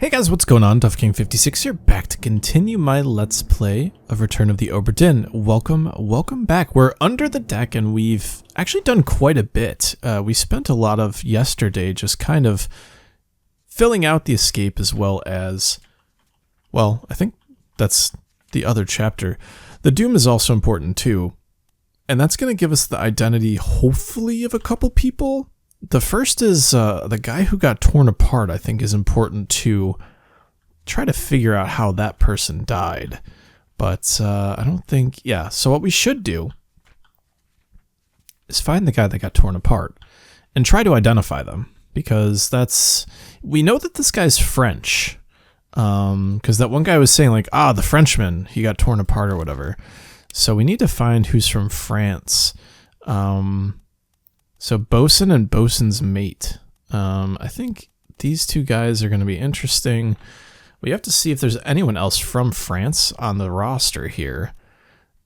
Hey guys, what's going on? DuffKing56 here, back to continue my Let's Play of Return of the Obra Dinn. Welcome back. We're under the deck and we've actually done quite a bit. We spent a lot of yesterday just kind of filling out the escape as well as, well, I think that's the other chapter. The doom is also important too, and that's going to give us the identity, hopefully, of a couple people. The first is the guy who got torn apart, I think is important to try to figure out how that person died. But I don't think, yeah, so what we should do is find the guy that got torn apart and try to identify them. Because that's, we know that this guy's French. Because that one guy was saying like, the Frenchman, he got torn apart or whatever. So we need to find who's from France. So bosun and bosun's mate. I think these two guys are going to be interesting. We have to see if there's anyone else from France on the roster here.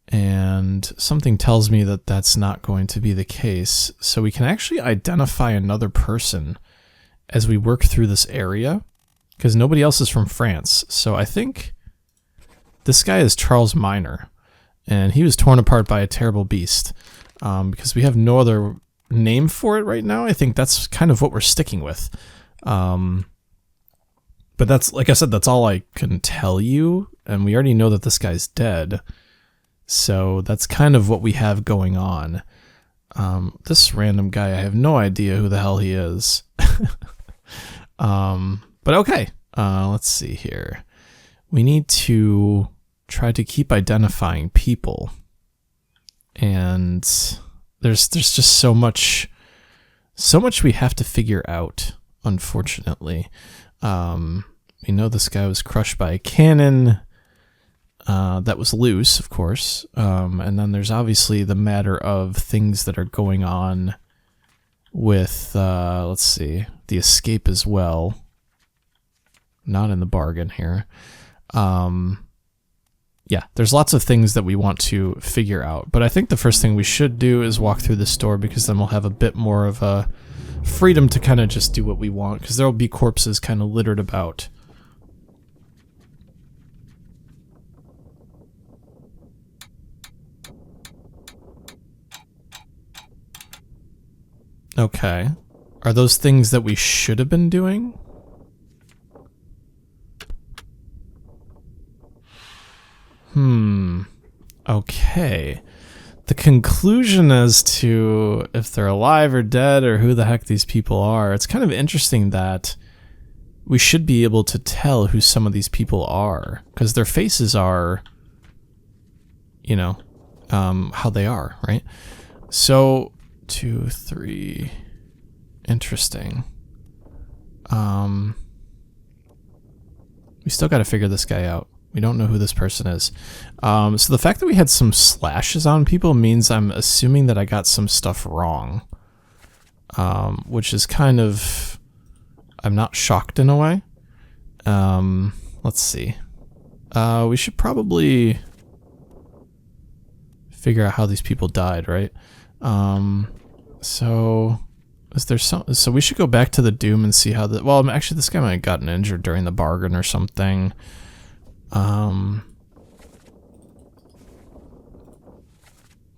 And something tells me that that's not going to be the case. So we can actually identify another person as we work through this area. Because nobody else is from France. So I think this guy is Charles Minor. And he was torn apart by a terrible beast. Because we have no other name for it right now. I think that's kind of what we're sticking with. But that's, like I said, that's all I can tell you. And we already know that this guy's dead. So that's kind of what we have going on. This random guy, I have no idea who the hell he is. But okay, let's see here. We need to try to keep identifying people. And there's just so much we have to figure out, unfortunately. We know this guy was crushed by a cannon that was loose, of course. And then there's obviously the matter of things that are going on with, let's see, the escape as well. Not in the bargain here. Yeah, there's lots of things that we want to figure out, but I think the first thing we should do is walk through this door, because then we'll have a bit more of a freedom to kind of just do what we want, because there will be corpses kind of littered about. Okay. Are those things that we should have been doing? Okay. The conclusion as to if they're alive or dead or who the heck these people are, it's kind of interesting that we should be able to tell who some of these people are, because their faces are, you know, how they are, right? So, 2, 3, interesting. We still got to figure this guy out. We don't know who this person is. So the fact that we had some slashes on people means I'm assuming that I got some stuff wrong. Which is kind of, I'm not shocked in a way. Let's see. We should probably figure out how these people died, right? So is there so we should go back to the Doom and see how well, actually this guy might have gotten injured during the bargain or something.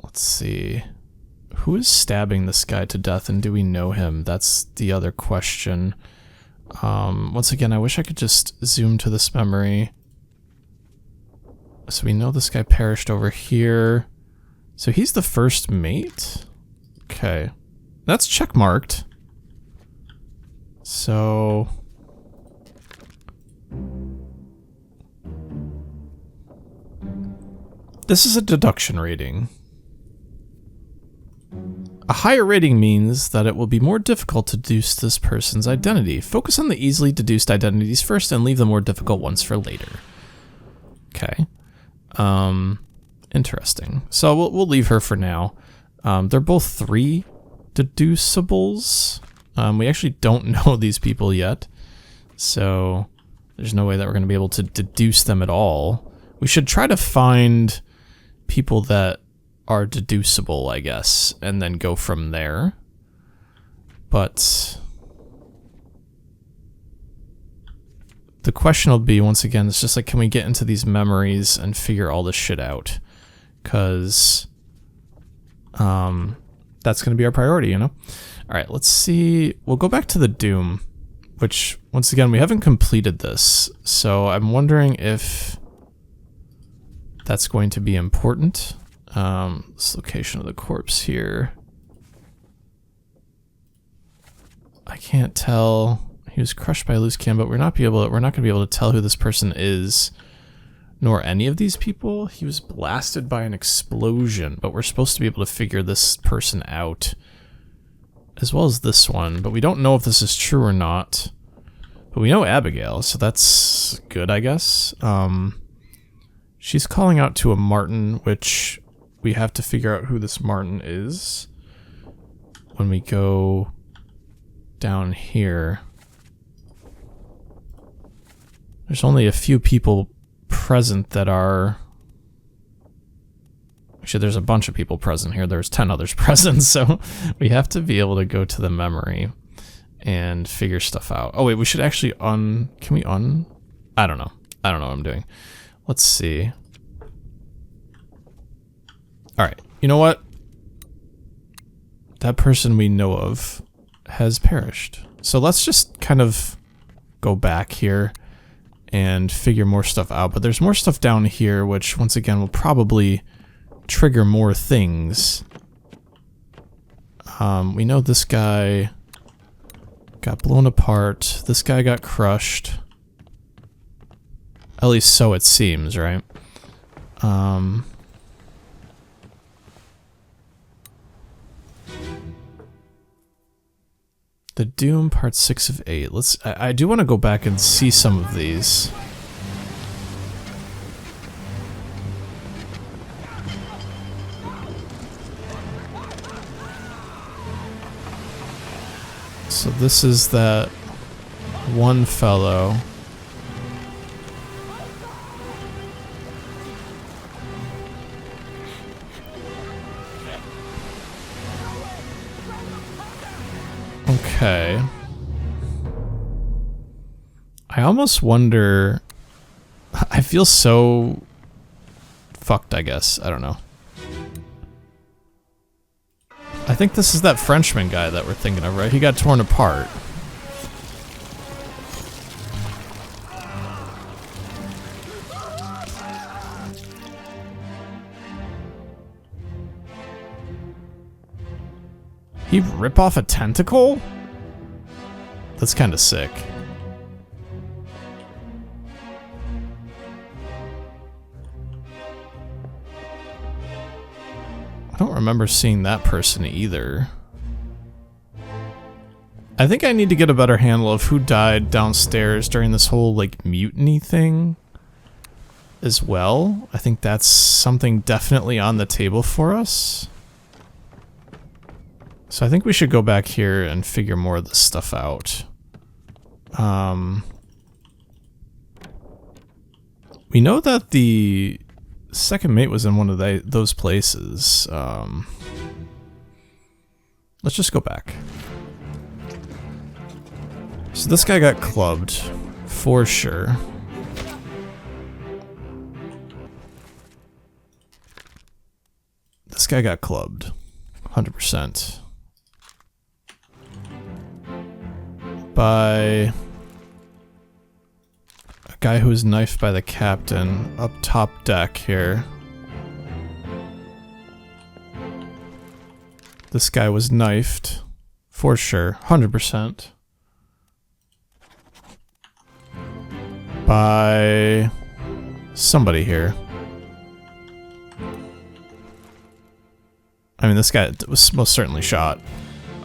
Let's see. Who is stabbing this guy to death, and do we know him? That's the other question. Once again, I wish I could just zoom to this memory. So we know this guy perished over here. So he's the first mate? Okay. That's checkmarked. So this is a deduction rating. A higher rating means that it will be more difficult to deduce this person's identity. Focus on the easily deduced identities first and leave the more difficult ones for later. Okay. Interesting. So we'll leave her for now. They're both 3 deducibles. We actually don't know these people yet. So there's no way that we're going to be able to deduce them at all. We should try to find people that are deducible, I guess, and then go from there. But the question will be, once again, it's just like, can we get into these memories and figure all this shit out? Because that's going to be our priority, you know? All right, let's see. We'll go back to the Doom, which, once again, we haven't completed this. So I'm wondering if that's going to be important. This location of the corpse here. I can't tell. He was crushed by a loose cannon, but we're not going to be able to tell who this person is, nor any of these people. He was blasted by an explosion, but we're supposed to be able to figure this person out, as well as this one, but we don't know if this is true or not. But we know Abigail, so that's good, I guess. She's calling out to a Martin, which we have to figure out who this Martin is when we go down here. There's only a few people present that are... Actually, there's a bunch of people present here. There's 10 others present, so we have to be able to go to the memory and figure stuff out. Oh wait, we should actually can we I don't know. I don't know what I'm doing. Let's see. Alright, you know what? That person we know of has perished. So let's just kind of go back here and figure more stuff out. But there's more stuff down here, which once again will probably trigger more things. We know this guy got blown apart. This guy got crushed. At least so it seems, right? The Doom, part 6 of 8. I do want to go back and see some of these. So this is that one fellow. Okay. I almost wonder... I feel so... fucked, I guess. I don't know. I think this is that Frenchman guy that we're thinking of, right? He got torn apart. He rip off a tentacle? That's kind of sick. I don't remember seeing that person either. I think I need to get a better handle of who died downstairs during this whole, like, mutiny thing as well. I think that's something definitely on the table for us. So I think we should go back here and figure more of this stuff out. We know that the second mate was in one of those places. Let's just go back. So this guy got clubbed, for sure. This guy got clubbed, 100%. By a guy who was knifed by the captain up top deck here. This guy was knifed, for sure, 100%. By somebody here. I mean, this guy was most certainly shot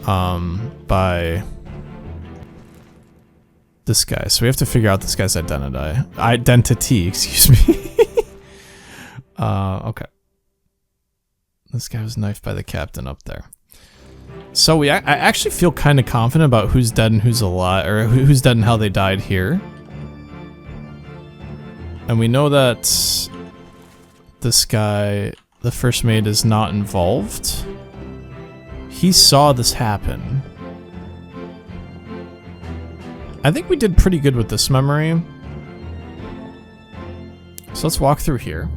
by this guy. So we have to figure out this guy's identity, excuse me. Okay. This guy was knifed by the captain up there. So I actually feel kind of confident about who's dead and who's alive, or who's dead and how they died here. And we know that this guy, the first mate, is not involved. He saw this happen. I think we did pretty good with this memory. So let's walk through here.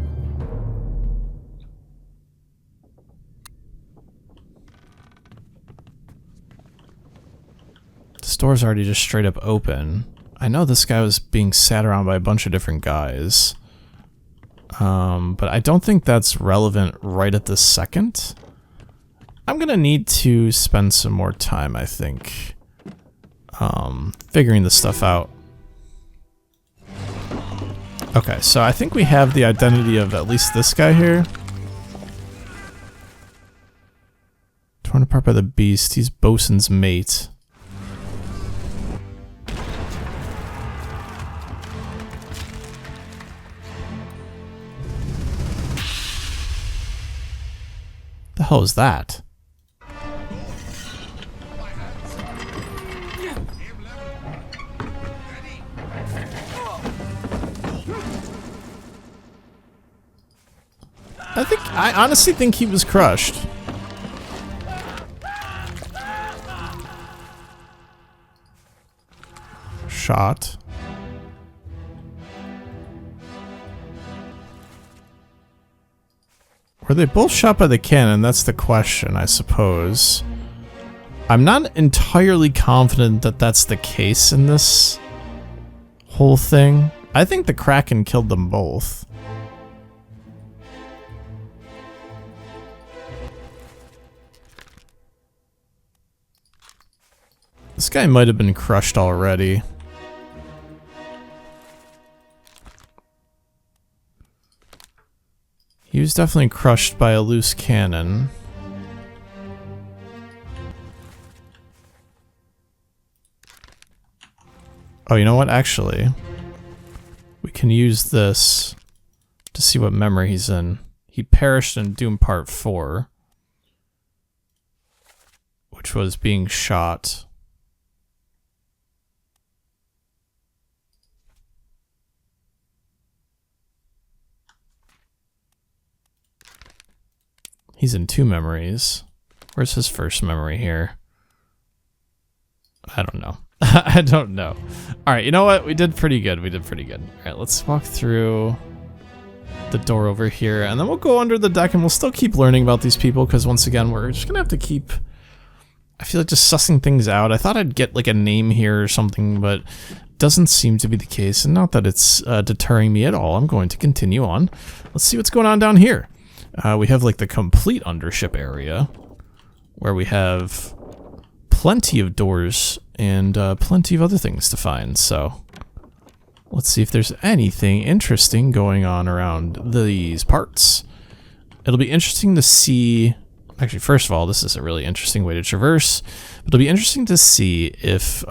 The store's already just straight up open. I know this guy was being sat around by a bunch of different guys. But I don't think that's relevant right at this second. I'm gonna need to spend some more time, I think, figuring this stuff out. Okay, so I think we have the identity of at least this guy here. Torn apart by the beast. He's Bosun's mate. The hell is that? I honestly think he was crushed. Shot. Were they both shot by the cannon? That's the question, I suppose. I'm not entirely confident that that's the case in this whole thing. I think the Kraken killed them both. This guy might have been crushed already. He was definitely crushed by a loose cannon. Oh, you know what? Actually, we can use this to see what memory he's in. He perished in Doom Part 4, which was being shot. He's in 2 memories. Where's his first memory here? I don't know. I don't know. Alright, you know what? We did pretty good. We did pretty good. Alright, let's walk through the door over here, and then we'll go under the deck, and we'll still keep learning about these people, because once again, we're just gonna have to keep... I feel like just sussing things out. I thought I'd get like a name here or something, but doesn't seem to be the case, and not that it's deterring me at all. I'm going to continue on. Let's see what's going on down here. We have like the complete undership area where we have plenty of doors and plenty of other things to find. So let's see if there's anything interesting going on around these parts. It'll be interesting to see. Actually, first of all, this is a really interesting way to traverse. It'll be interesting to see if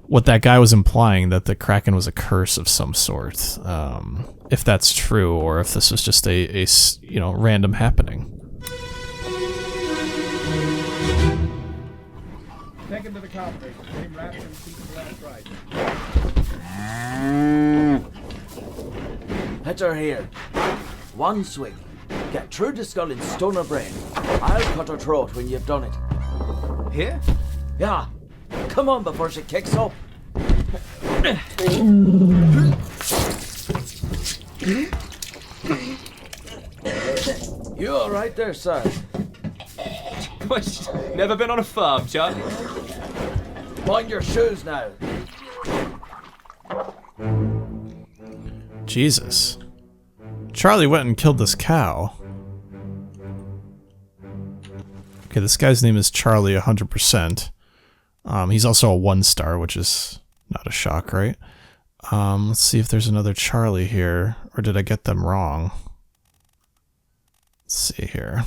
what that guy was implying, that the Kraken was a curse of some sort. If that's true, or if this was just a you know, random happening. Take him to the cockpit. Name wrapped and keep him left right. Hit her here. One swing. Get through the skull in stone or brain. I'll cut her throat when you've done it. Here? Yeah. Come on before she kicks up. You all right there, sir? Never been on a farm, Charlie? Mind your shoes now. Jesus. Charlie went and killed this cow. Okay, this guy's name is Charlie 100%. He's also a 1-star, which is not a shock, right? Let's see if there's another Charlie here, or did I get them wrong? Let's see here.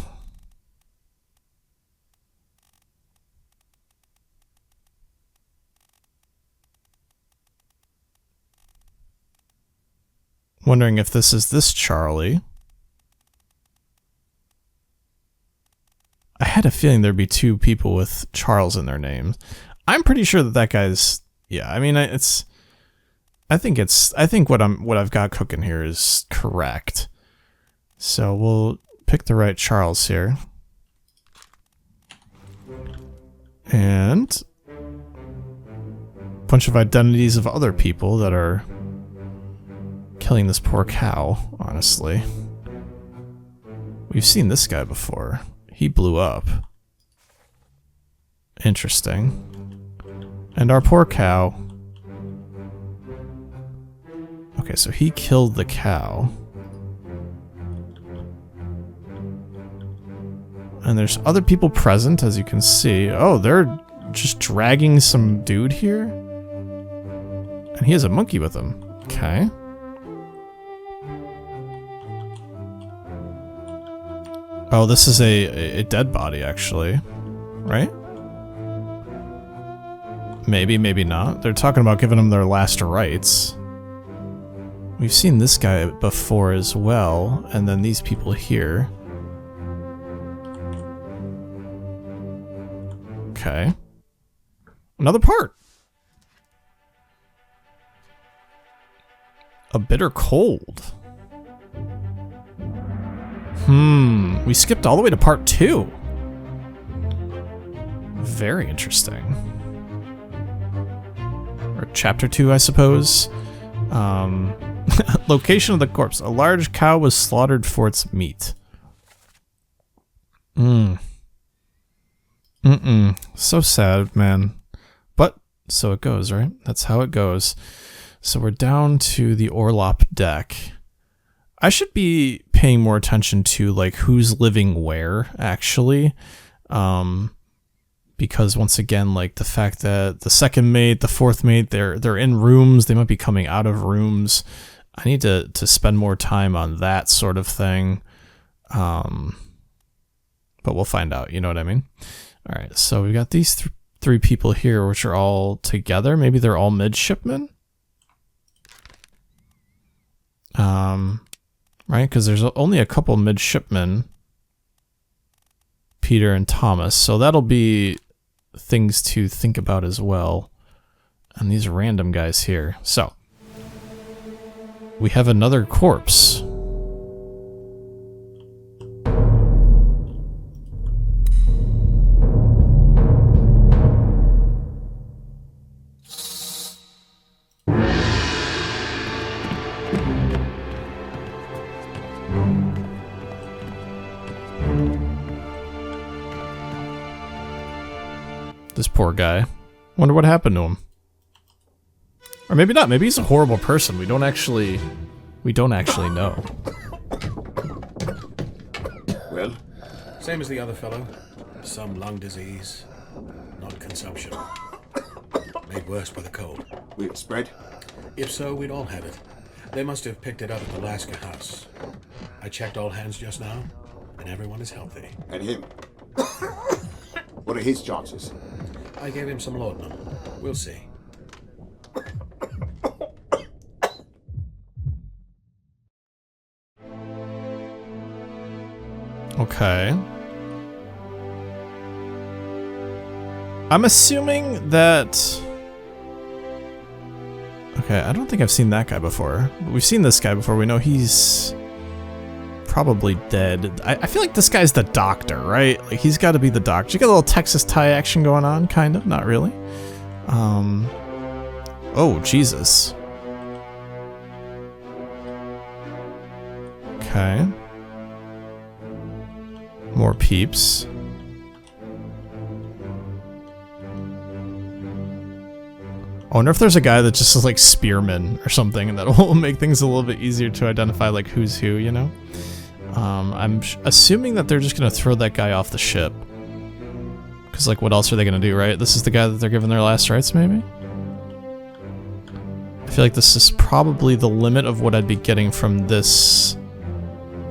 Wondering if this is this Charlie. I had a feeling there'd be 2 people with Charles in their names. I'm pretty sure that that guy's... Yeah, I mean, I think what I've got cooking here is correct. So we'll pick the right Charles here. And a bunch of identities of other people that are killing this poor cow, honestly. We've seen this guy before. He blew up. Interesting. And our poor cow. Okay, so he killed the cow. And there's other people present, as you can see. Oh, they're just dragging some dude here? And he has a monkey with him. Okay. Oh, this is a dead body, actually. Right? Maybe, maybe not. They're talking about giving them their last rites. We've seen this guy before as well, and then these people here. Okay. Another part. A bitter cold. We skipped all the way to part 2. Very interesting. Or chapter 2, I suppose. Location of the corpse. A large cow was slaughtered for its meat. So sad, man. But so it goes, right? That's how it goes. So we're down to the Orlop deck. I should be paying more attention to like who's living where, actually. Because once again, like the fact that the second mate, the fourth mate, they're in rooms, they might be coming out of rooms. I need to spend more time on that sort of thing. But we'll find out, you know what I mean? All right, so we've got these three people here, which are all together. Maybe they're all midshipmen? Right, because there's only a couple midshipmen. Peter and Thomas, so that'll be things to think about as well. And these random guys here. So, we have another corpse. This poor guy. Wonder what happened to him. Or maybe not. Maybe he's a horrible person. We don't actually know. Well, same as the other fellow. Some lung disease, not consumption. Made worse by the cold. Will it spread? If so, we'd all have it. They must have picked it up at the Alaska house. I checked all hands just now, and everyone is healthy. And him? What are his chances? I gave him some laudanum. We'll see. Okay. I'm assuming that... Okay, I don't think I've seen that guy before. But we've seen this guy before. We know he's probably dead. I feel like this guy's the doctor, right? Like, he's got to be the doctor. You got a little Texas tie action going on, kind of. Not really. Oh, Jesus. Okay. More peeps. I wonder if there's a guy that just is like spearman or something, and that will make things a little bit easier to identify like who's who, you know? I'm assuming that they're just gonna throw that guy off the ship. Because like what else are they gonna do, right? This is the guy that they're giving their last rites, maybe? I feel like this is probably the limit of what I'd be getting from this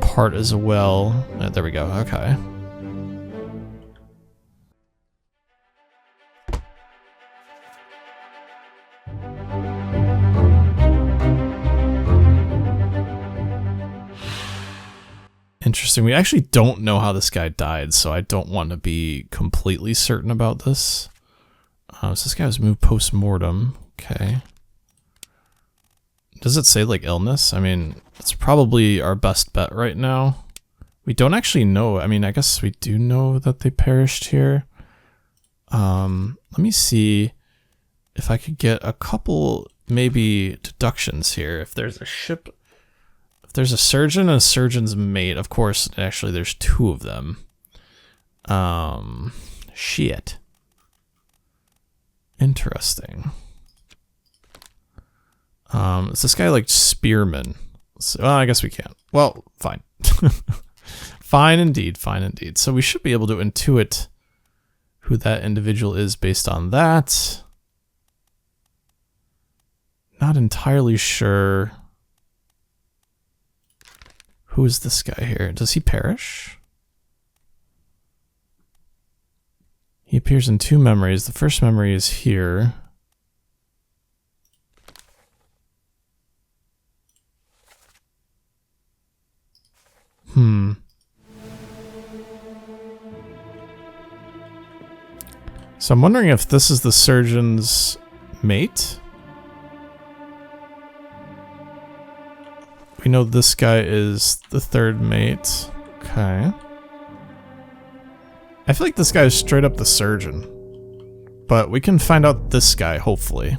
part as well. There we go, okay. Interesting. We actually don't know how this guy died, so I don't want to be completely certain about this. So this guy was moved post-mortem. Okay. Does it say, like, illness? I mean, it's probably our best bet right now. We don't actually know. I mean, I guess we do know that they perished here. Let me see if I could get a couple, maybe, deductions here. If there's a ship If there's a surgeon and a surgeon's mate, of course, actually there's two of them. Shit. Interesting. Is this guy like Spearman? So, well, I guess we can't. Well, fine. Fine indeed, fine indeed. So we should be able to intuit who that individual is based on that. Not entirely sure. Who is this guy here? Does he perish? He appears in two memories. The first memory is here. So I'm wondering if this is the surgeon's mate. We know this guy is the third mate. Okay. I feel like this guy is straight up the surgeon. But we can find out this guy, hopefully.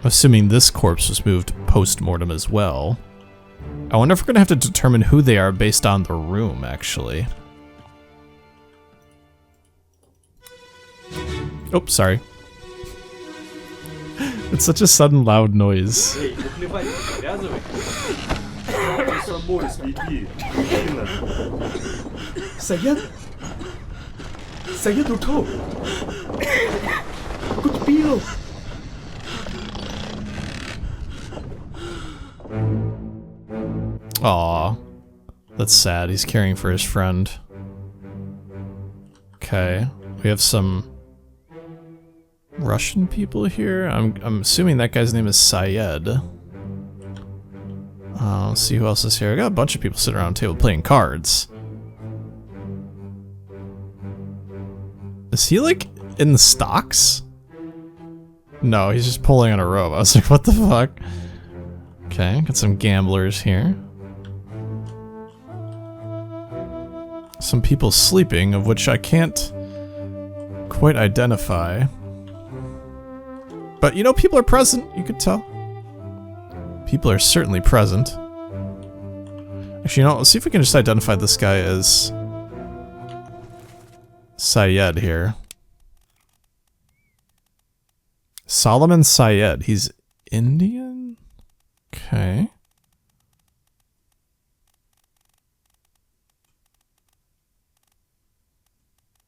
Assuming this corpse was moved post-mortem as well. I wonder if we're going to have to determine who they are based on the room, actually. Oh, sorry. It's such a sudden loud noise. Aw, that's sad. He's caring for his friend. Okay, we have some Russian people here. I'm assuming that guy's name is Syed. Let's see who else is here. I got a bunch of people sitting around the table playing cards. Is he like in the stocks? No, he's just pulling on a rope. I was like, what the fuck? Okay, got some gamblers here. Some people sleeping, of which I can't quite identify. But, you know, people are present, you could tell. People are certainly present. Actually, you know, let's see if we can just identify this guy as Syed here. Solomon Syed. He's Indian? Okay.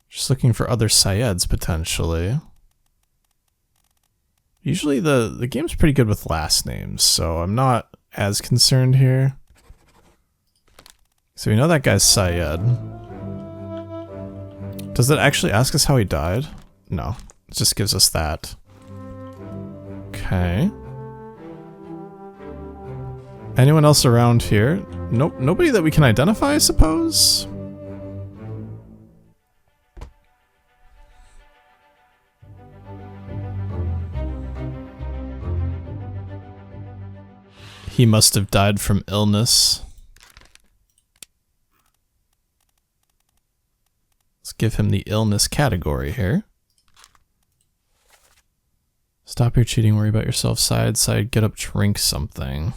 Just looking for other Syeds, potentially. Usually the game's pretty good with last names, so I'm not as concerned here. So we know that guy's Syed. Does it actually ask us how he died? No, it just gives us that. Okay. Anyone else around here? Nope, nobody that we can identify, I suppose? He must have died from illness. Let's give him the illness category here. Stop your cheating, worry about yourself. Side, get up, drink something.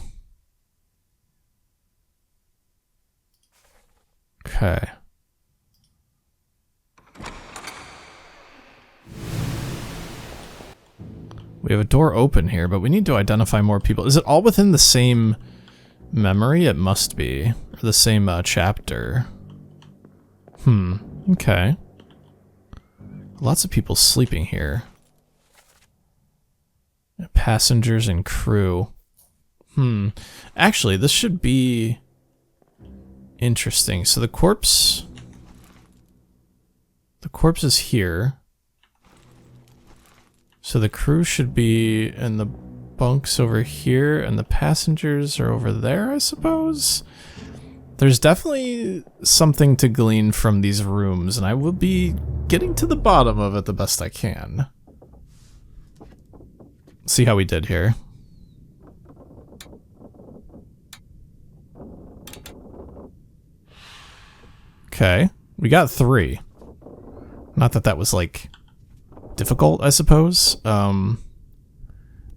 Okay. We have a door open here, but we need to identify more people. Is it all within the same memory? It must be. Or the same chapter. Okay. Lots of people sleeping here. Passengers and crew. Actually, this should be interesting. So the corpse is here. So the crew should be in the bunks over here, and the passengers are over there, I suppose? There's definitely something to glean from these rooms, and I will be getting to the bottom of it the best I can. See how we did here. Okay, we got 3. Not that that was, like, difficult, I suppose.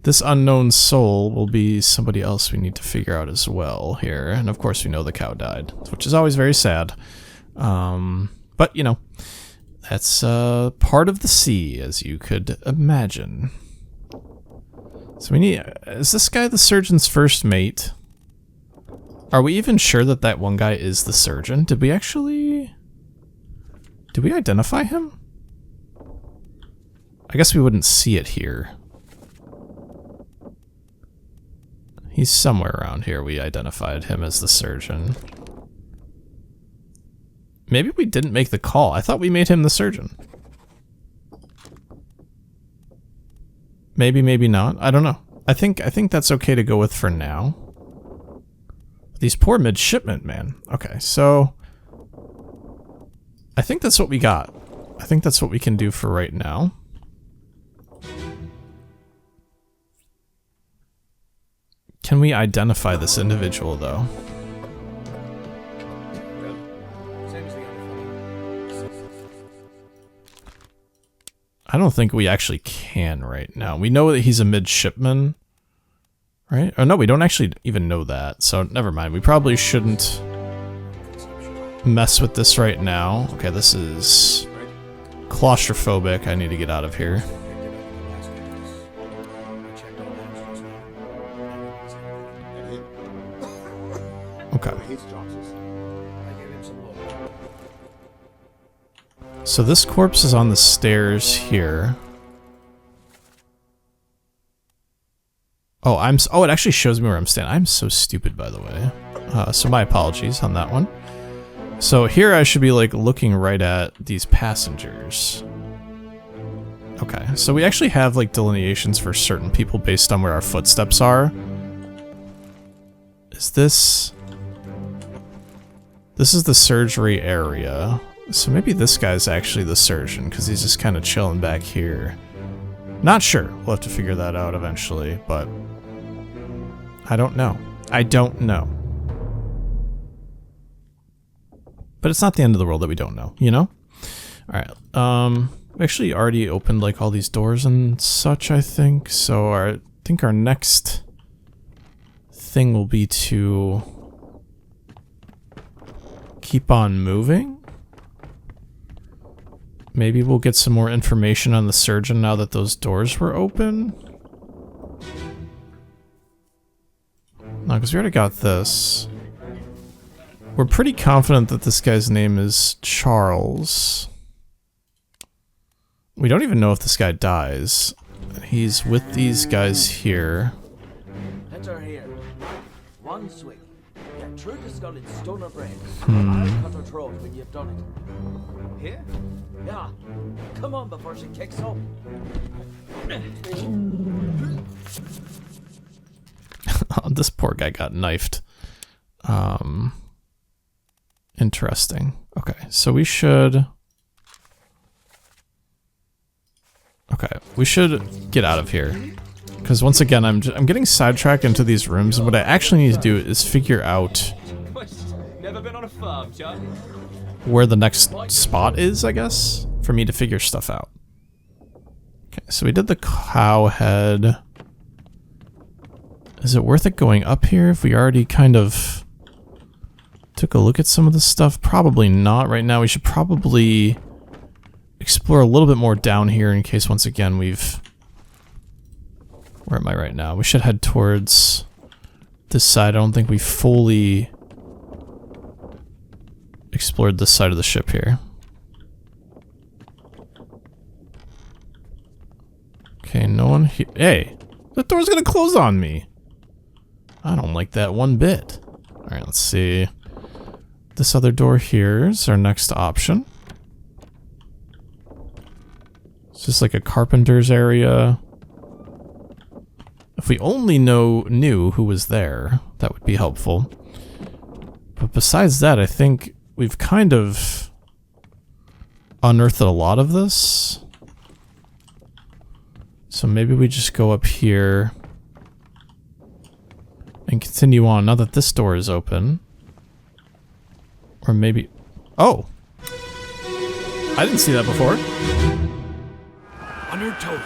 This unknown soul will be somebody else we need to figure out as well here. And of course we know the cow died, which is always very sad. But, you know, that's part of the sea, as you could imagine. So we need... Is this guy the surgeon's first mate? Are we even sure that that one guy is the surgeon? Did we actually... Did we identify him? I guess we wouldn't see it here. He's somewhere around here. We identified him as the surgeon. Maybe we didn't make the call. I thought we made him the surgeon. Maybe, maybe not. I don't know. I think that's okay to go with for now. These poor midshipmen, man. Okay, so I think that's what we got. I think that's what we can do for right now. Can we identify this individual, though? I don't think we actually can right now. We know that he's a midshipman, right? Oh, no, we don't actually even know that, so never mind. We probably shouldn't mess with this right now. Okay, this is claustrophobic. I need to get out of here. Okay. So this corpse is on the stairs here. Oh, it actually shows me where I'm standing. I'm so stupid, by the way. So my apologies on that one. So here I should be like looking right at these passengers. Okay, so we actually have like delineations for certain people based on where our footsteps are. Is this... This is the surgery area. So maybe this guy's actually the surgeon, because he's just kind of chilling back here. Not sure. We'll have to figure that out eventually, but... I don't know. I don't know. But it's not the end of the world that we don't know, you know? Alright, we actually already opened, like, all these doors and such, I think. So I think our next thing will be to keep on moving. Maybe we'll get some more information on the surgeon now that those doors were open. No, because we already got this. We're pretty confident that this guy's name is Charles. We don't even know if this guy dies. He's with these guys here. Enter here. One swing. Get through the skull in stone or brain. I'll cut her throat when you've done it. Here? Yeah. Come on before she kicks up. This poor guy got knifed. Interesting. Okay, so we should... Okay, we should get out of here. Because once again, I'm getting sidetracked into these rooms, and what I actually need to do is figure out... Never been on a farm, John? Where the next spot is, I guess, for me to figure stuff out. Okay, so we did the cow head. Is it worth it going up here if we already kind of took a look at some of this stuff? Probably not. Right now we should probably explore a little bit more down here in case once again we've... Where am I right now? We should head towards this side. I don't think we fully explored this side of the ship here. Okay, no one here. Hey! The door's gonna close on me! I don't like that one bit. Alright, let's see. This other door here is our next option. It's just like a carpenter's area. If we only knew who was there, that would be helpful. But besides that, I think we've kind of unearthed a lot of this. So maybe we just go up here and continue on now that this door is open. Or maybe... Oh! I didn't see that before. On your toes.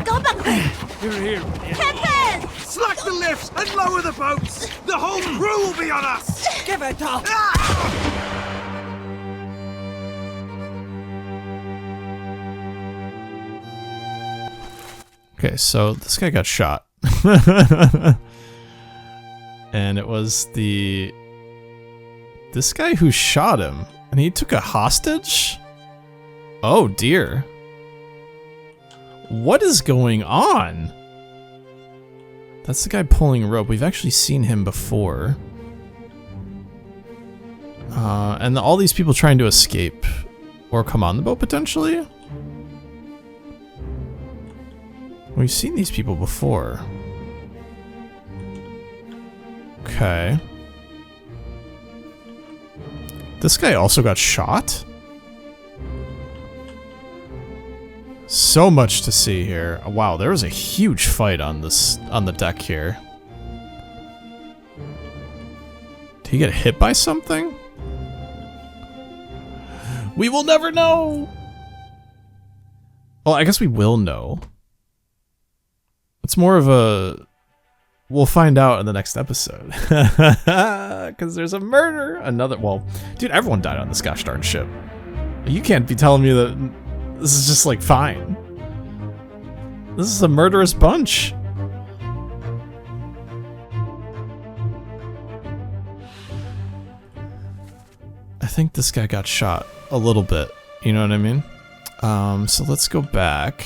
Go back quick! Here. Captain! Slack the lifts and lower the boats. The whole crew will be on us. Give it up! Okay, so this guy got shot. And it was this guy who shot him. And he took a hostage? Oh dear. What is going on? That's the guy pulling rope. We've actually seen him before. And all these people trying to escape. Or come on the boat, potentially? We've seen these people before. Okay. This guy also got shot? So much to see here. Wow, there was a huge fight on the deck here. Did he get hit by something? We will never know! Well, I guess we will know. It's more of a... We'll find out in the next episode. Because there's a murder! Well, dude, everyone died on this gosh darn ship. You can't be telling me that this is just, like, fine. This is a murderous bunch. I think this guy got shot a little bit. You know what I mean? So let's go back.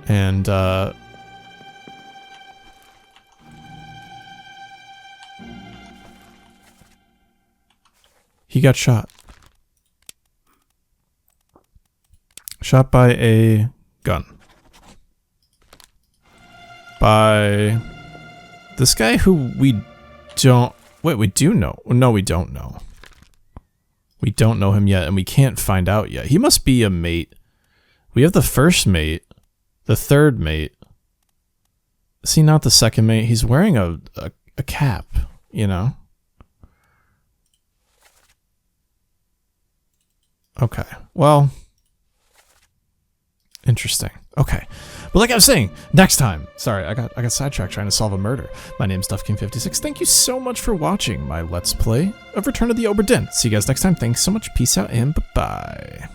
And, he got shot. Shot by a gun. By this guy who we don't... Wait, we do know. No, we don't know. We don't know him yet, and we can't find out yet. He must be a mate. We have the first mate. The third mate. Is he not the second mate? He's wearing a cap, you know? Okay, well... Interesting. Okay. But like I was saying, next time. Sorry, I got sidetracked trying to solve a murder. My name's DuffKing56. Thank you so much for watching my Let's Play of Return of the Obra Dinn. See you guys next time. Thanks so much. Peace out and bye-bye.